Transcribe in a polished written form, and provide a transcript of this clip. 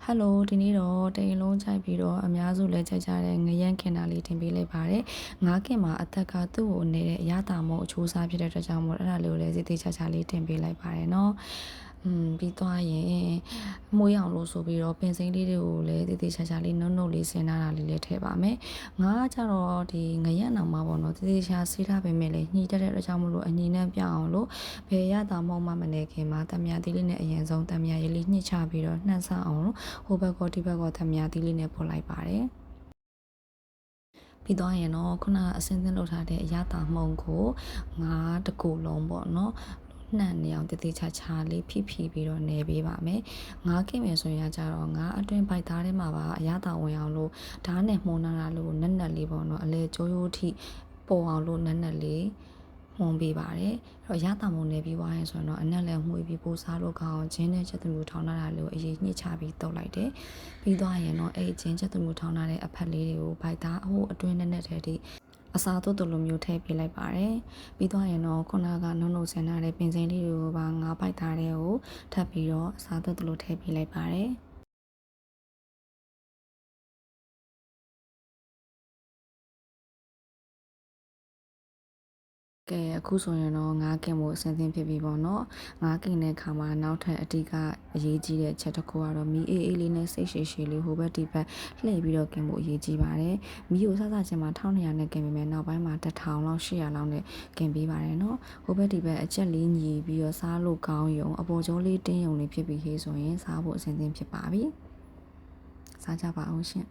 ဟယ်လိုဒီနေ့တော့တိန်လုံးချိုက်ပြီးတော့အများစုလဲချိုက်ကြတဲ့ငရမ်းခင်တာလေးတင်ပေးလိုက်ပါတယ်ငါးခင်မှာအသက်ကသူ့ကိုနေတဲ့အရသာမို့အချိုးစားဖြစ်တဲ့အတွက်ကြောင့်မို့အဲ့ဒါလေးကိုလည်းစိတ်သေးချာချာလေးတင်ပေးလိုက်ပါတယ်เนาะပြီးသွားရင်မွေးအောင်လို့ဆိုပြီးတော့ပင်စိမ်းလေးတွေကိုလည်းတေးသေးချာချာလေးနှုတ်နှုတ်လေးဆင်းထားတာလေးလည်းထည့်ပါမယ်ငါကကြတော့ဒီငရက်နောင်မှာပေါ့နော်တေးသေးချာဆေးထားပေမဲ့လည်းညှိတက်တဲ့အတွက်ကြောင့်မလို့အညီနဲ့ပြအောင်လို့ဘယ်ရတာမှမနေခင်မှာတမယာသီးလေးနဲ့အရင်ဆုံးတမယာရေးလေးညှစ်ချပြီးတော့နှံ့ဆအောင်လို့ဟိုဘက်ကဒီဘက်ကတမယာသီးလေးနဲ့ပို့လိုက်ပါတယ်ပြီးတော့ရင်တော့ခုနအစင်းစင်းလုပ်ထားတဲ့အရသာမှုံကိုငါးတကူလုံးပေါ့နော်နှံ့နေအောင်တည်တည်ချာချာလေးဖိပြီးတော့နေပေးပါမယ်ငါးခင်မယ်ဆိုရင်ကြတော့ငါအတွင်းပိုက်သားထဲမှာပါအရသာဝင်အောင်လို့ဓာတ်နဲ့မှုန်းနာလို့နက်နက်လေးပေါ့နော်အလေကျိုးရိုးထိပေါ်အောင်လို့နက်နက်လေးမှုန်းပေးပါတယ်အဲ့တော့ရတာမုံနေပြီးွားရင်ဆိုတော့အနက်လည်းမှုပြီးပိုးစားလို့ကောင်းဂျင်းနဲ့ချက်သွမျိုးထောင်းလာတာလေးကိုအရေးညှစ်ချပြီးတုပ်လိုက်တယ်ပြီးသွားရင်တော့အဲ့ဂျင်းချက်သွမျိုးထောင်းလာတဲ့အဖက်လေးတွေကိုပိုက်သားအဟိုအတွင်းနဲ့ထဲထိအစာတို့လိုမျိုးထည့်ပေးလိုက်ပါတယ်ပြီးသွားရင်တော့ခုနကနှုတ်နှုတ်ဆင်ထားတဲ့ပင်စိမ်းလေးတွေကိုပါငါးပိုက်သားတွေကိုထပ်ပြီးတော့အစာတို့လိုထည့်ပေးလိုက်ပါတယ်ကဲအခုဆိုရင်တော့ငါးကင်ဖို့အဆင်သင့်ဖြစ်ပြီပေါ့နော်ငါးကင်တဲ့ခါမှာနောက်ထပ်အတိကအရေးကြီးတဲ့ချက်တစ်ခုကတော့မီအေးအေးလေးနဲ့စိတ်ရှည်ရှည်လေးဟိုဘက်ဒီဘက်လှည့်ပြီးတော့ကင်ဖို့အရေးကြီးပါတယ်မီကိုစစချင်းမှာ1200နဲ့ကင်ပြီးမယ်နောက်ပိုင်းမှာ1000လောက်800လောက်နဲ့ကင်ပေးပါတယ်နော်ဟိုဘက်ဒီဘက်အချက်လေးညီပြီးတော့စားလို့ကောင်းရုံအပေါ်ကျော်လေးတင်းရုံလေးဖြစ်ပြီးဟေးဆိုရင်စားဖို့အဆင်သင့်ဖြစ်ပါပြီစားကြပါအောင်ရှင်